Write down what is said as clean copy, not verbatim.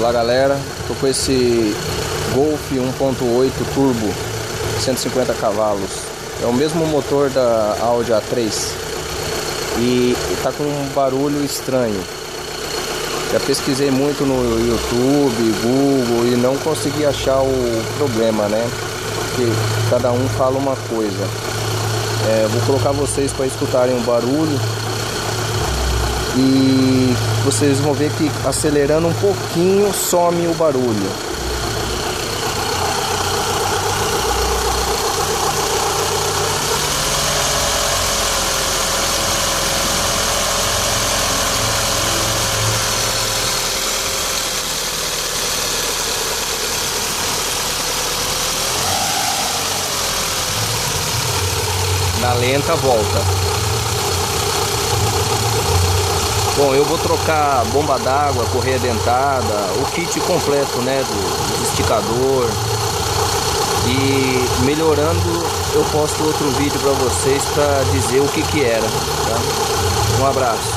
Olá galera, tô com esse Golf 1.8 Turbo 150 cavalos. É o mesmo motor da Audi A3 e tá com um barulho estranho. Já pesquisei muito no YouTube, Google e não consegui achar o problema, né? Porque cada um fala uma coisa. Vou colocar vocês para escutarem o barulho e vocês vão ver que acelerando um pouquinho some o barulho. Na lenta volta. Bom, eu vou trocar bomba d'água, correia dentada, o kit completo, né, do esticador. E melhorando, eu posto outro vídeo para vocês para dizer o que era, tá? Um abraço.